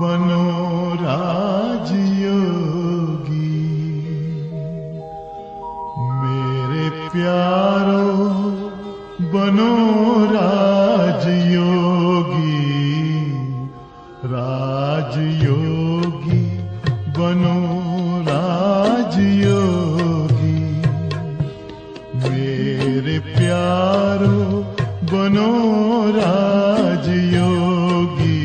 बनो राजयोगी। मेरे प्यारो बनो राजयोगी, राजयोगी बनो राजयोगी। मेरे प्यारो बनो राजयोगी,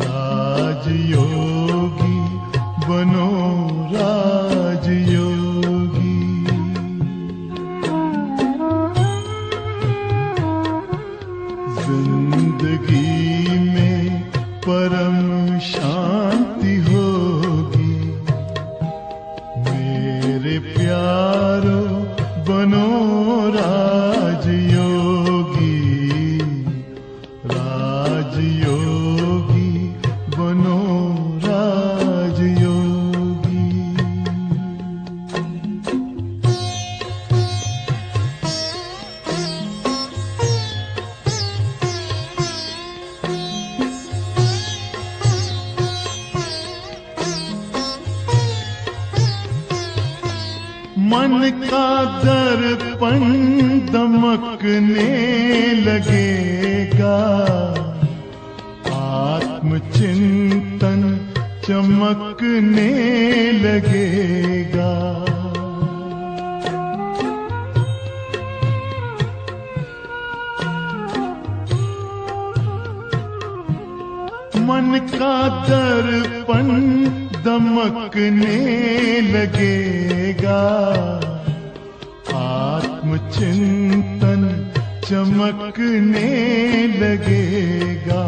राजयोगी बनो राजयोगी। जिंदगी में परम शांति होगी। मेरे प्यारो बनो राजयोगी, राजयोगी बनो राजयोगी। मन का दर्पण दमकने लगेगा, आत्मचिंतन चमकने लगेगा। मन का दर्पण दमकने लगेगा, आत्मचिंतन चमकने लगेगा।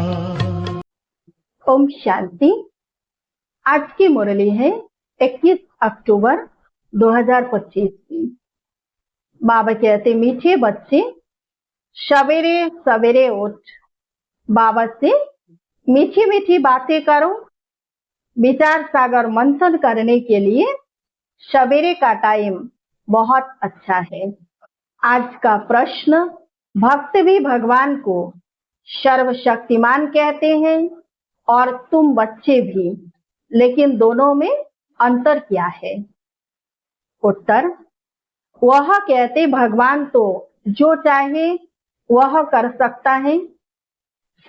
ओम शांति। आज की मुरली है 21 अक्टूबर 2025 की। बाबा कहते, मीठे बच्चे सवेरे सवेरे उठ बाबा से मीठी मीठी बातें करो। विचार सागर मंथन करने के लिए सवेरे का टाइम बहुत अच्छा है। आज का प्रश्न, भक्त भी भगवान को सर्वशक्तिमान कहते हैं और तुम बच्चे भी, लेकिन दोनों में अंतर क्या है? उत्तर, वह कहते भगवान तो जो चाहे वह कर सकता है,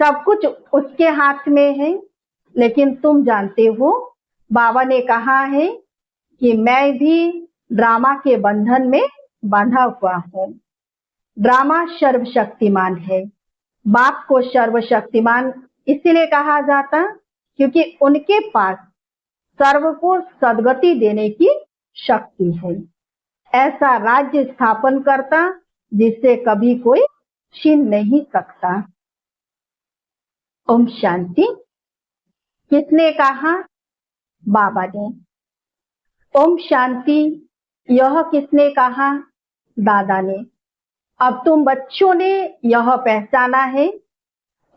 सब कुछ उसके हाथ में है। लेकिन तुम जानते हो, बाबा ने कहा है कि मैं भी ड्रामा के बंधन में बांधा हुआ हूँ। ड्रामा सर्वशक्तिमान है। बाप को सर्वशक्तिमान इसलिए कहा जाता क्योंकि उनके पास सर्व को सद्गति देने की शक्ति है। ऐसा राज्य स्थापन करता जिससे कभी कोई छीन नहीं सकता। ओम शांति। किसने कहा? बाबा ने। ओम शांति। यह किसने कहा? दादा ने। अब तुम बच्चों ने यह पहचाना है,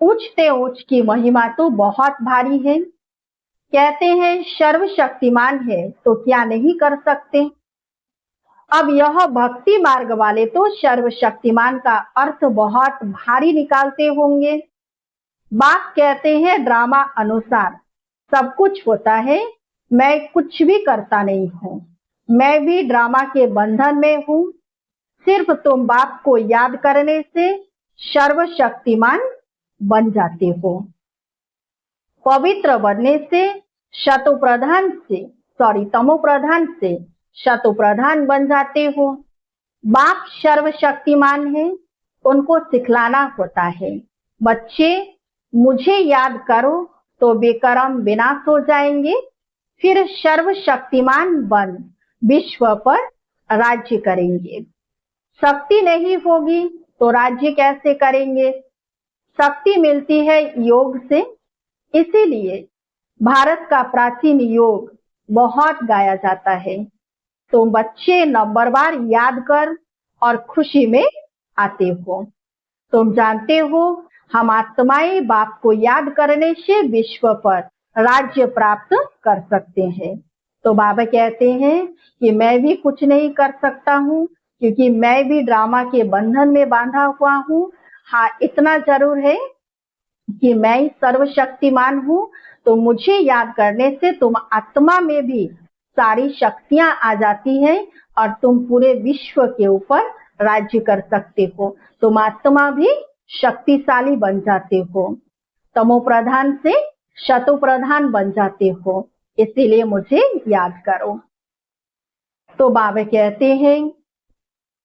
ऊंचते ऊंच की महिमा तो बहुत भारी है। कहते हैं सर्वशक्तिमान है तो क्या नहीं कर सकते। अब यह भक्ति मार्ग वाले तो सर्वशक्तिमान का अर्थ बहुत भारी निकालते होंगे। बाप कहते हैं ड्रामा अनुसार सब कुछ होता है, मैं कुछ भी करता नहीं हूँ। मैं भी ड्रामा के बंधन में हूँ। सिर्फ तुम बाप को याद करने से सर्वशक्तिमान बन जाते हो। पवित्र बनने से तमोप्रधान से शतुप्रधान बन जाते हो। बाप सर्वशक्तिमान है, उनको सिखलाना होता है। बच्चे मुझे याद करो तो बेकर्म विनाश हो जाएंगे, फिर सर्वशक्तिमान बन विश्व पर राज्य करेंगे। शक्ति नहीं होगी तो राज्य कैसे करेंगे? शक्ति मिलती है योग से। इसीलिए भारत का प्राचीन योग बहुत गाया जाता है। तुम बच्चे नंबरवार याद कर और खुशी में आते हो। तुम जानते हो हम आत्माएं बाप को याद करने से विश्व पर राज्य प्राप्त कर सकते हैं। तो बाबा कहते हैं कि मैं भी कुछ नहीं कर सकता हूँ क्योंकि मैं भी ड्रामा के बंधन में बांधा हुआ हूँ। हाँ, इतना जरूर है कि मैं ही सर्वशक्तिमान हूँ, तो मुझे याद करने से तुम आत्मा में भी सारी शक्तियां आ जाती हैं और तुम पूरे विश्व के ऊपर राज्य कर सकते हो। तुम आत्मा भी शक्तिशाली बन जाते हो, तमो प्रधान से शतो प्रधान बन जाते हो, इसीलिए मुझे याद करो। तो बाबा कहते हैं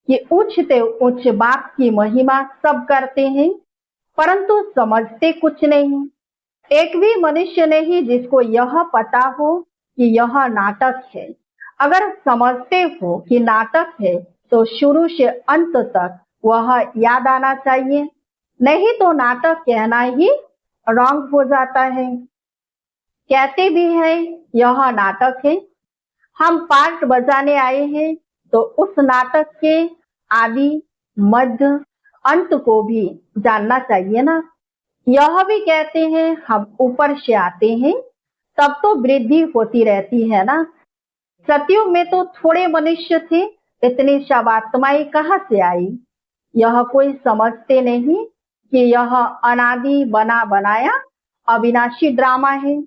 कि उच्च से उच्च बाप की महिमा सब करते हैं, परंतु समझते कुछ नहीं। एक भी मनुष्य नहीं जिसको यह पता हो कि यह नाटक है। अगर समझते हो कि नाटक है तो शुरू से अंत तक वह याद आना चाहिए, नहीं तो नाटक कहना ही रॉन्ग हो जाता है। कहते भी हैं यह नाटक है, हम पार्ट बजाने आए हैं, तो उस नाटक के आदि मध्य अंत को भी जानना चाहिए ना। यह भी कहते हैं हम ऊपर से आते हैं, तब तो वृद्धि होती रहती है ना। सतयुग में तो थोड़े मनुष्य थे, इतनी सब आत्माएं कहाँ से आई? यह कोई समझते नहीं कि यह अनादि बना बनाया अविनाशी ड्रामा है,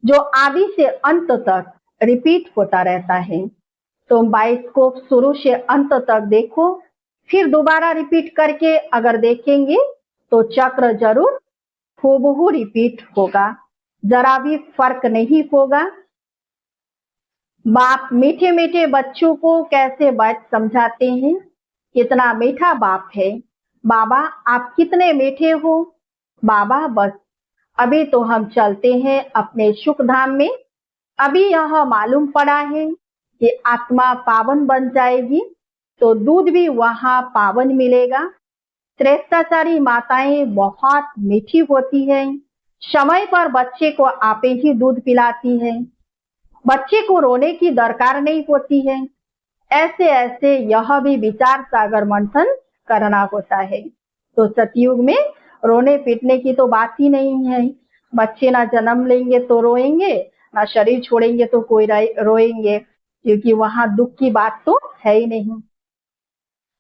जो आदि से अंत तक रिपीट होता रहता है। तुम बाइस्कोप शुरू से अंत तक देखो, फिर दोबारा रिपीट करके अगर देखेंगे तो चक्र जरूर हूबहू रिपीट होगा, जरा भी फर्क नहीं होगा। बाप मीठे मीठे बच्चों को कैसे बात समझाते हैं, कितना मीठा बाप है। बाबा आप कितने मीठे हो। बाबा बस अभी तो हम चलते हैं अपने सुख धाम में। अभी यह मालूम पड़ा है कि आत्मा पावन बन जाएगी तो दूध भी वहां पावन मिलेगा। श्रेष्ठाचारी माताएं बहुत मीठी होती हैं, समय पर बच्चे को आपे ही दूध पिलाती हैं, बच्चे को रोने की दरकार नहीं होती है। ऐसे ऐसे यह भी विचार सागर मंथन करना होता है। तो सतयुग में रोने पीटने की तो बात ही नहीं है। बच्चे ना जन्म लेंगे तो रोएंगे, ना शरीर छोड़ेंगे तो कोई रोएंगे, क्योंकि वहां दुख की बात तो है ही नहीं।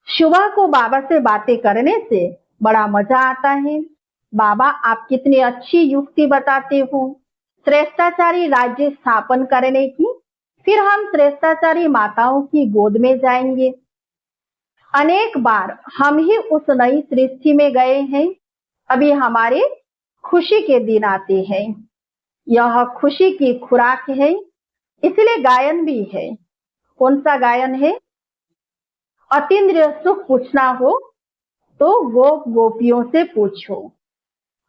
सुबह को बाबा से बातें करने से बड़ा मजा आता है। बाबा आप कितनी अच्छी युक्ति बताते हो श्रेष्ठाचारी राज्य स्थापन करने की। फिर हम श्रेष्ठाचारी माताओं की गोद में जाएंगे। अनेक बार हम ही उस नई सृष्टि में गए हैं, अभी हमारे खुशी के दिन आते हैं। यह खुशी की खुराक है, इसलिए गायन भी है। कौन सा गायन है? अतीन्द्रिय सुख पूछना हो तो गोप गोपियों से पूछो।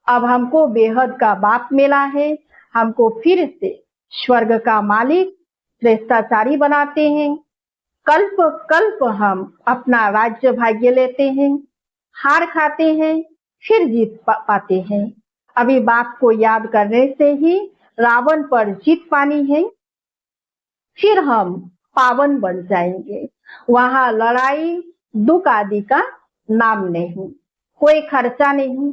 अब हमको बेहद का बाप मिला है, हमको फिर से स्वर्ग का मालिक श्रेष्ठाचारी बनाते हैं। कल्प कल्प हम अपना राज्य भाग्य लेते हैं, हार खाते हैं, फिर जीत पाते हैं। अभी बाप को याद करने से ही रावण पर जीत पानी है, फिर हम पावन बन जाएंगे। वहां लड़ाई दुख आदि का नाम नहीं, कोई खर्चा नहीं।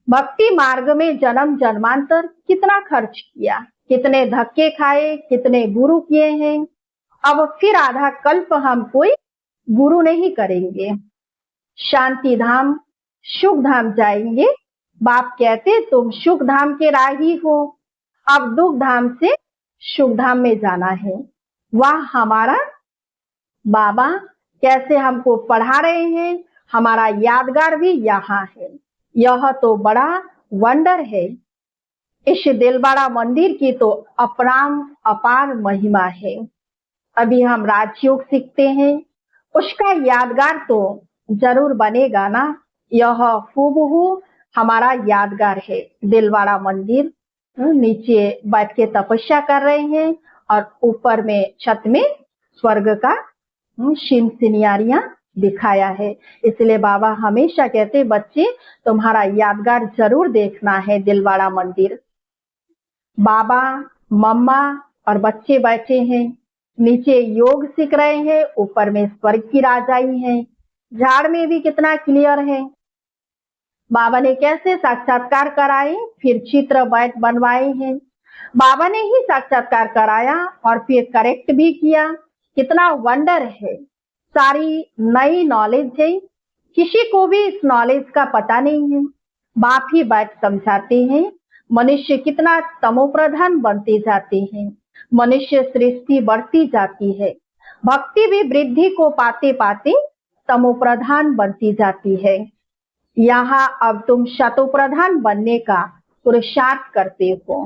भक्ति मार्ग में जन्म जन्मांतर कितना खर्च किया, कितने धक्के खाए, कितने गुरु किए हैं। अब फिर आधा कल्प हम कोई गुरु नहीं करेंगे, शांति धाम सुख धाम जाएंगे। बाप कहते तुम सुख धाम के राही हो, अब दुख धाम से सुख धाम में जाना है। वह हमारा बाबा कैसे हमको पढ़ा रहे हैं, हमारा यादगार भी यहाँ है। यह तो बड़ा वंडर है। इस दिलवाड़ा मंदिर की तो अपराम अपार महिमा है। अभी हम राजयोग सीखते हैं, उसका यादगार तो जरूर बनेगा ना। यह हूबहू हमारा यादगार है। दिलवाड़ा मंदिर, नीचे बैठ के तपस्या कर रहे हैं और ऊपर में छत में स्वर्ग का सिनियारियां दिखाया है। इसलिए बाबा हमेशा कहते बच्चे तुम्हारा यादगार जरूर देखना है दिलवाड़ा मंदिर। बाबा मम्मा और बच्चे बैठे हैं, नीचे योग सीख रहे हैं, ऊपर में स्वर्ग की राजाई है। झाड़ में भी कितना क्लियर है। बाबा ने कैसे साक्षात्कार कराए, फिर चित्र बैठ बनवाए हैं। बाबा ने ही साक्षात्कार कराया और फिर करेक्ट भी किया। कितना वंडर है, सारी नई नॉलेज है, किसी को भी इस नॉलेज का पता नहीं है। बाप ही बैठ समझाते हैं मनुष्य कितना तमोप्रधान बनते जाते हैं। मनुष्य सृष्टि बढ़ती जाती है, भक्ति भी वृद्धि को पाते पाते तमोप्रधान बनती जाती है। यहाँ अब तुम शतोप्रधान बनने का पुरुषार्थ करते हो।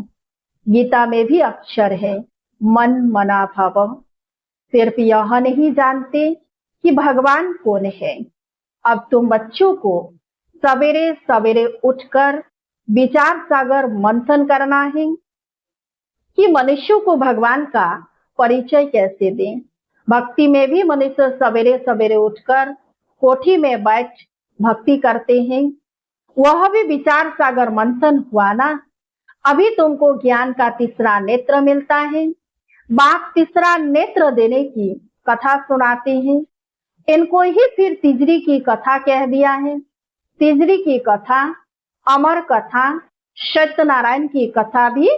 गीता में भी अक्षर है मन मना भव। सिर्फ यह नहीं जानते कि भगवान कौन है। अब तुम बच्चों को सवेरे सवेरे उठकर विचार सागर मंथन करना है कि मनुष्यों को भगवान का परिचय कैसे दें। भक्ति में भी मनुष्य सवेरे सवेरे उठकर कोठी में बैठ भक्ति करते हैं। वह भी विचार सागर मंथन हुआ ना। अभी तुमको ज्ञान का तीसरा नेत्र मिलता है। बाप तीसरा नेत्र देने की कथा सुनाते हैं। इनको ही फिर तिजरी की कथा कह दिया है। तिजरी की कथा, अमर कथा, सत्यनारायण की कथा भी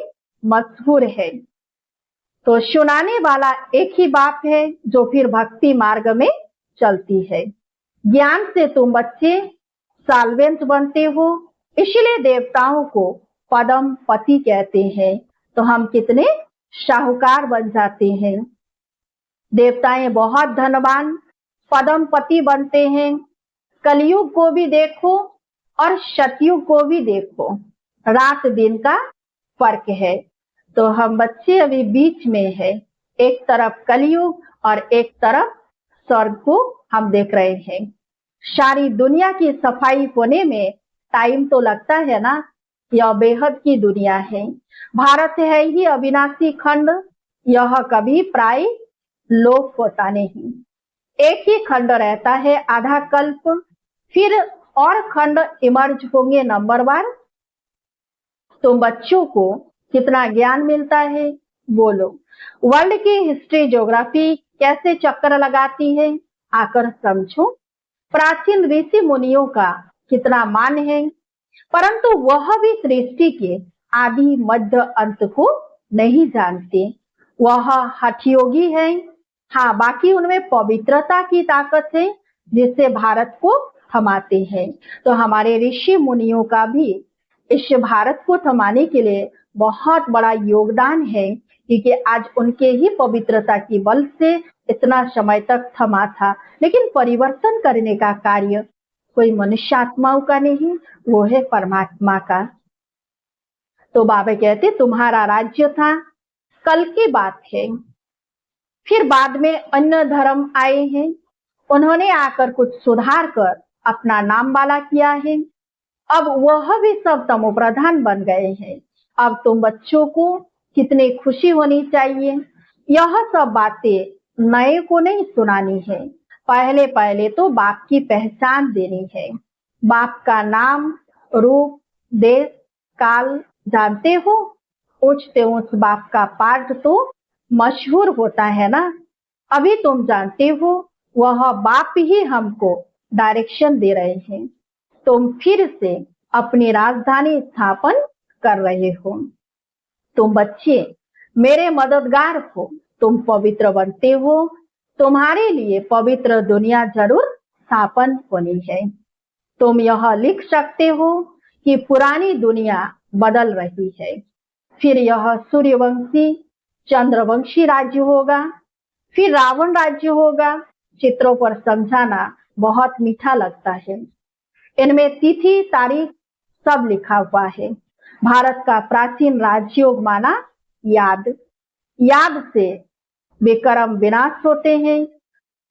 मशहूर है। तो सुनाने वाला एक ही बाप है जो फिर भक्ति मार्ग में चलती है। ज्ञान से तुम बच्चे साल्वेंट बनते हो, इसलिए देवताओं को पदम पति कहते हैं। तो हम कितने शाहूकार बन जाते हैं। देवताएं बहुत धनवान पदम पति बनते हैं। कलयुग को भी देखो और सतयुग को भी देखो, रात दिन का फर्क है। तो हम बच्चे अभी बीच में है, एक तरफ कलयुग और एक तरफ स्वर्ग को हम देख रहे हैं। सारी दुनिया की सफाई होने में टाइम तो लगता है ना। यह बेहद की दुनिया है। भारत है ही अविनाशी खंड, यह कभी प्राय लोप होता नहीं। एक ही खंड रहता है आधा कल्प, फिर और खंड इमर्ज होंगे नंबरवार। तुम बच्चों को कितना ज्ञान मिलता है बोलो। वर्ल्ड की हिस्ट्री ज्योग्राफी कैसे चक्कर लगाती है आकर समझो। प्राचीन ऋषि मुनियों का कितना मान है, परंतु वह भी सृष्टि के आदि मध्य अंत को नहीं जानते। वह हठयोगी है। हाँ, बाकी उनमें पवित्रता की ताकत है जिससे भारत को थमाते हैं। तो हमारे ऋषि मुनियों का भी इस भारत को थमाने के लिए बहुत बड़ा योगदान है, क्योंकि आज उनके ही पवित्रता की बल से इतना समय तक थमा था। लेकिन परिवर्तन करने का कार्य कोई मनुष्य आत्माओं का नहीं, वो है परमात्मा का। तो बाबा कहते तुम्हारा राज्य था, कल की बात है। फिर बाद में अन्य धर्म आए हैं, उन्होंने आकर कुछ सुधार कर अपना नाम वाला किया है। अब वह भी सब तमोप्रधान बन गए हैं। अब तुम बच्चों को कितनी खुशी होनी चाहिए। यह सब बातें नए को नहीं सुनानी है, पहले पहले तो बाप की पहचान देनी है। बाप का नाम, रूप, देश, काल जानते हो। ऊंचते ऊंच बाप का पाठ तो मशहूर होता है ना। अभी तुम जानते हो वह बाप ही हमको डायरेक्शन दे रहे हैं। तुम फिर से अपनी राजधानी स्थापन कर रहे हो। तुम बच्चे मेरे मददगार हो, तुम पवित्र बनते हो। तुम्हारे लिए पवित्र दुनिया जरूर स्थापन होनी है। तुम यह लिख सकते हो कि पुरानी दुनिया बदल रही है, फिर यह सूर्यवंशी चंद्रवंशी राज्य होगा, फिर रावण राज्य होगा। चित्रों पर समझाना बहुत मीठा लगता है। इनमें तिथि तारीख सब लिखा हुआ है। भारत का प्राचीन राजयोग माना याद, याद से बेकर्म विनाश होते हैं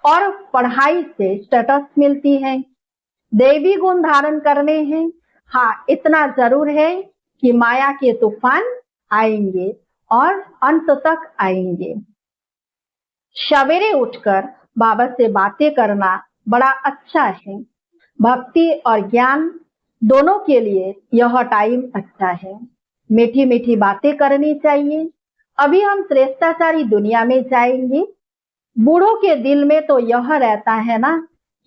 और पढ़ाई से स्टेटस मिलती है। देवी गुण धारण करने हैं। हाँ, इतना जरूर है कि माया के तूफान आएंगे और अंत तक आएंगे। सवेरे उठकर बाबा से बातें करना बड़ा अच्छा है। भक्ति और ज्ञान दोनों के लिए यह टाइम अच्छा है। मीठी मीठी बातें करनी चाहिए। अभी हम श्रेष्ठाचारी दुनिया में जाएंगे। बूढ़ों के दिल में तो यह रहता है ना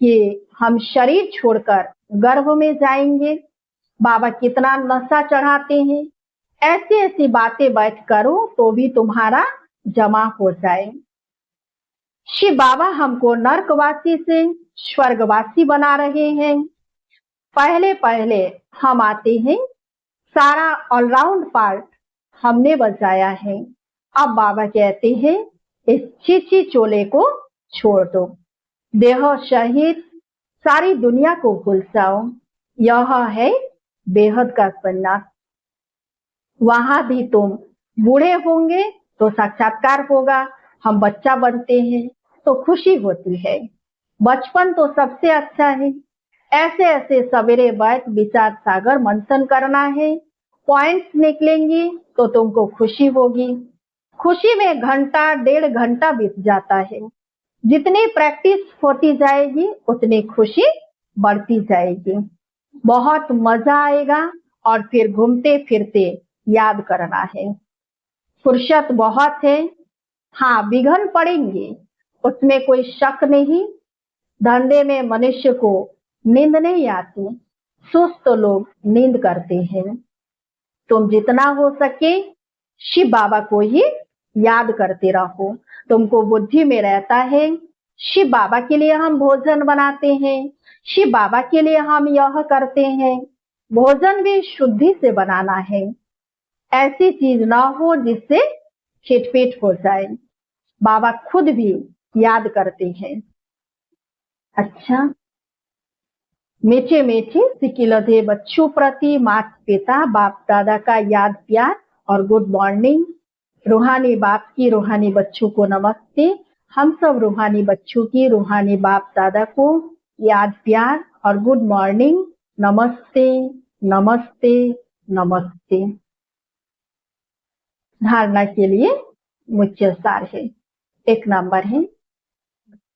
कि हम शरीर छोड़कर गर्भ में जाएंगे। बाबा कितना नशा चढ़ाते हैं। ऐसी ऐसी बातें बैठ करो तो भी तुम्हारा जमा हो जाए। शिव बाबा हमको नरकवासी से स्वर्गवासी बना रहे हैं। पहले पहले हम आते हैं, सारा ऑलराउंड पार्ट हमने बजाया है। अब बाबा कहते हैं इस चीची चोले को छोड़ दो, देह सहित सारी दुनिया को भूल जाओ। यह है बेहद का संन्यास। वहां भी तुम बूढ़े होंगे तो साक्षात्कार होगा, हम बच्चा बनते हैं तो खुशी होती है। बचपन तो सबसे अच्छा है। ऐसे ऐसे सवेरे बैठ विचार सागर मंथन करना है, पॉइंट्स निकलेंगी तो तुमको खुशी होगी। खुशी में घंटा 1.5 घंटा बीत जाता है। जितनी प्रैक्टिस होती जाएगी उतनी खुशी बढ़ती जाएगी। बहुत मजा आएगा और फिर घूमते फिरते याद करना है। फुर्सत बहुत है, हाँ विघ्न पड़ेंगे, उसमें कोई शक नहीं। धंधे में मनुष्य को नींद नहीं आती, सुस्त लोग नींद करते हैं। तुम जितना हो सके शिव बाबा को ही याद करते रहो। तुमको बुद्धि में रहता है शिव बाबा के लिए हम भोजन बनाते हैं, शिव बाबा के लिए हम यह करते हैं। भोजन भी शुद्धि से बनाना है, ऐसी चीज ना हो जिससे खिटपीट हो जाए। बाबा खुद भी याद करते हैं। अच्छा, मीठे मीठे सिकिलधे बच्चों प्रति माता पिता बाप दादा का याद प्यार और गुड मॉर्निंग। रूहानी बाप की रूहानी बच्चों को नमस्ते। हम सब रूहानी बच्चों की रूहानी बाप दादा को याद प्यार और गुड मॉर्निंग। नमस्ते नमस्ते नमस्ते। धारणा के लिए मुख्य सार है। 1 नंबर है,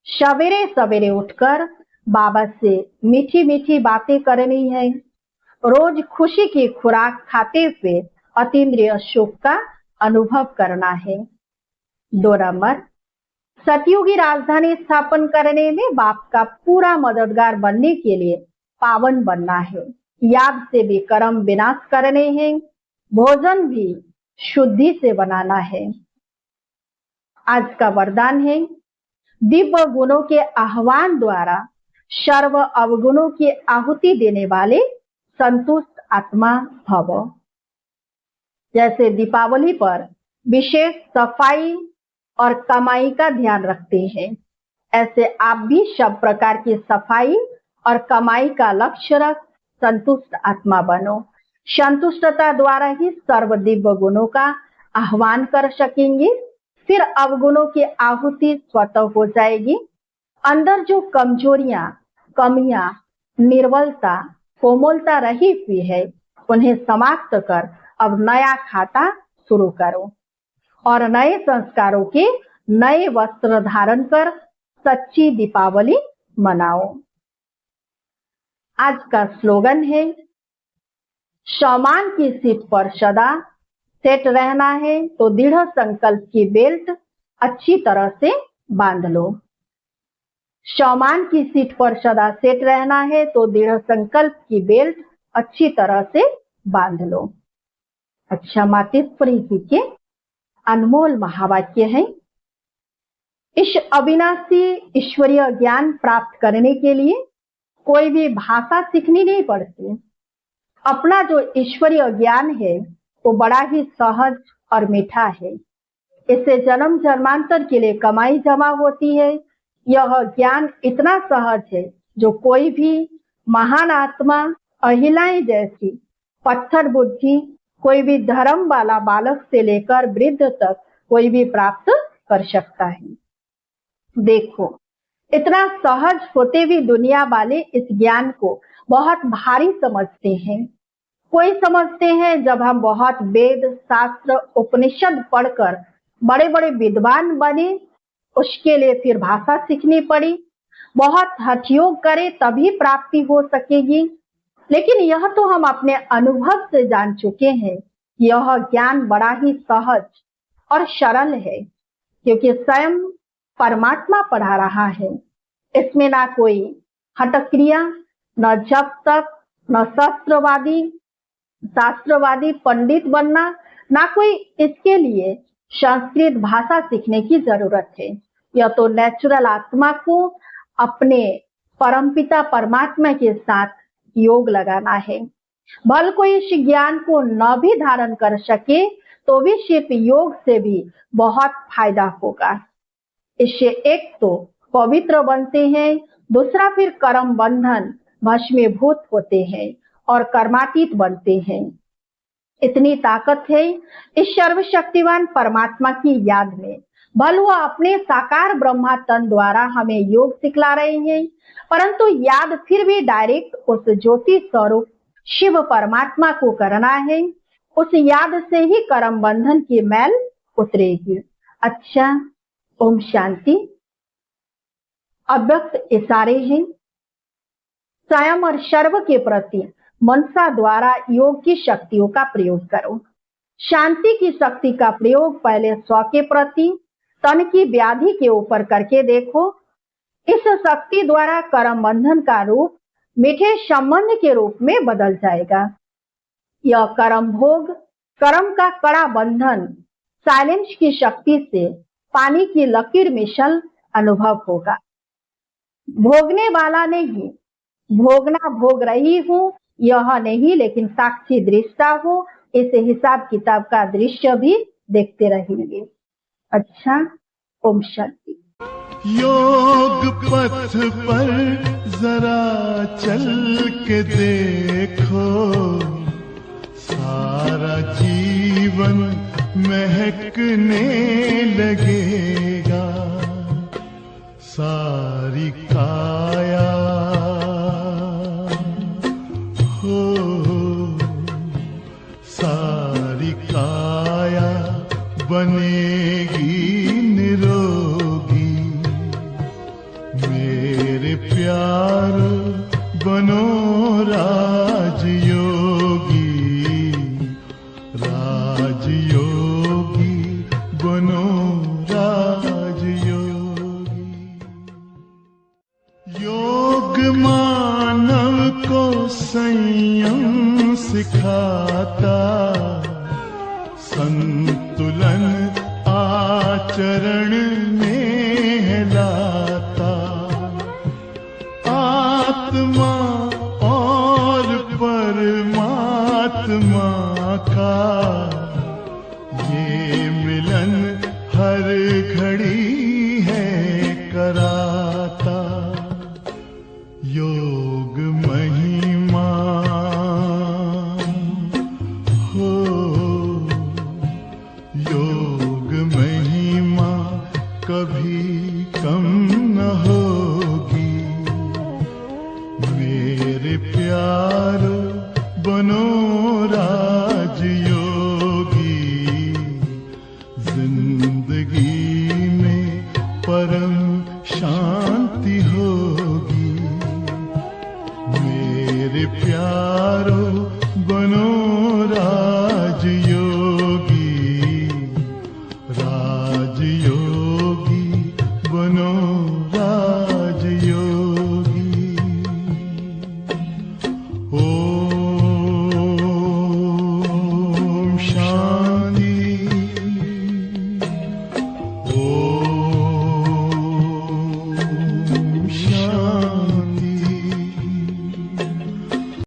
सवेरे सवेरे उठकर बाबा से मीठी मीठी बातें करनी है। रोज खुशी की खुराक खाते हुए अतीन्द्रिय सुख का अनुभव करना है। 2 नंबर, सतयुगी राजधानी स्थापन करने में बाप का पूरा मददगार बनने के लिए पावन बनना है। याद से भी कर्म विनाश करने हैं, भोजन भी शुद्धि से बनाना है। आज का वरदान है, दिव्य गुणों के आह्वान द्वारा सर्व अवगुणों की आहुति देने वाले संतुष्ट आत्मा भव। जैसे दीपावली पर विशेष सफाई और कमाई का ध्यान रखते हैं, ऐसे आप भी सब प्रकार की सफाई और कमाई का लक्ष्य रख संतुष्ट आत्मा बनो। संतुष्टता द्वारा ही सर्व दिव्य गुणों का आह्वान कर सकेंगे, फिर अवगुणों की आहुति स्वतः हो जाएगी। अंदर जो कमजोरियां, कमियां, निर्बलता, कोमलता रही हुई है, उन्हें समाप्त कर अब नया खाता शुरू करो और नए संस्कारों के नए वस्त्र धारण कर सच्ची दीपावली मनाओ। आज का स्लोगन है, सम्मान की सीट पर सदा सेट रहना है तो दृढ़ संकल्प की बेल्ट अच्छी तरह से बांध लो। सम्मान की सीट पर सदा सेट रहना है तो दृढ़ संकल्प की बेल्ट अच्छी तरह से बांध लो। अच्छा, मातेश्वरी जी के अनमोल महावाक्य है। इस अविनाशी ईश्वरीय ज्ञान प्राप्त करने के लिए कोई भी भाषा सीखनी नहीं पड़ती। अपना जो ईश्वरीय ज्ञान है वो बड़ा ही सहज और मीठा है। इससे जन्म जन्मांतर के लिए कमाई जमा होती है। यह ज्ञान इतना सहज है जो कोई भी महान आत्मा, अहिलाएं जैसी पत्थर बुद्धि, कोई भी धर्म वाला बालक से लेकर वृद्ध तक कोई भी प्राप्त कर सकता है। देखो, इतना सहज होते भी दुनिया वाले इस ज्ञान को बहुत भारी समझते हैं। कोई समझते हैं जब हम बहुत वेद शास्त्र उपनिषद पढ़कर बड़े बड़े विद्वान बने, उसके लिए फिर भाषा सीखनी पड़ी, बहुत हठयोग करे तभी प्राप्ति हो सकेगी। लेकिन यह तो हम अपने अनुभव से जान चुके हैं, यह ज्ञान बड़ा ही सहज और सरल है, क्योंकि स्वयं परमात्मा पढ़ा रहा है। इसमें ना कोई हठक्रिया, न जप तप, न शास्त्रवादी पंडित बनना, ना कोई इसके लिए संस्कृत भाषा सीखने की जरूरत है। यह तो नेचुरल आत्मा को अपने परमपिता परमात्मा के साथ योग लगाना है। भल कोई इस ज्ञान को न भी धारण कर सके तो भी सिर्फ योग से भी बहुत फायदा होगा। इससे एक तो पवित्र बनते हैं, दूसरा फिर कर्म बंधन भस्मीभूत होते हैं और कर्मातीत बनते हैं। इतनी ताकत है इस सर्वशक्तिवान परमात्मा की याद में। भल वह अपने साकार ब्रह्मा तन द्वारा हमें योग सिखला रहे हैं, परंतु याद फिर भी डायरेक्ट उस ज्योति स्वरूप शिव परमात्मा को करना है। उस याद से ही कर्म बंधन की मैल उतरेगी। अच्छा, ओम शांति। अव्यक्त इशारे हैं। स्वयं और सर्व के प्रति मनसा द्वारा योग की शक्तियों का प्रयोग करो। शांति की शक्ति का प्रयोग पहले स्व के प्रति, तन की व्याधि के ऊपर करके देखो। इस शक्ति द्वारा कर्म बंधन का रूप मीठे संबंध के रूप में बदल जाएगा। यह कर्म भोग, कर्म का कड़ा बंधन साइलेंस की शक्ति से पानी की लकीर मिसल अनुभव होगा। भोगने वाला नहीं, भोगना भोग रही हूं यह नहीं, लेकिन साक्षी दृष्टा हूं। इस हिसाब किताब का दृश्य भी देखते रहेंगे। अच्छा, ओम शांति। योग पथ पर जरा चल के देखो, सारा जीवन महकने लगेगा। सारी काया हो, सारी काया बनेगी निरोगी। मेरे प्यार बनो राजयोगी, राजयोगी बनो राजयोगी। योग मानव को संयम सिखाता, संतुलन आचरण में लाता। आत्मा और परमात्मा का ये मिलन हर घड़ी है कराता। योग महिमा हो, योग महिमा कभी कम न होगी। मेरे प्यार बनो राजयोगी, जिंदगी में परम शांति होगी। मेरे प्यारो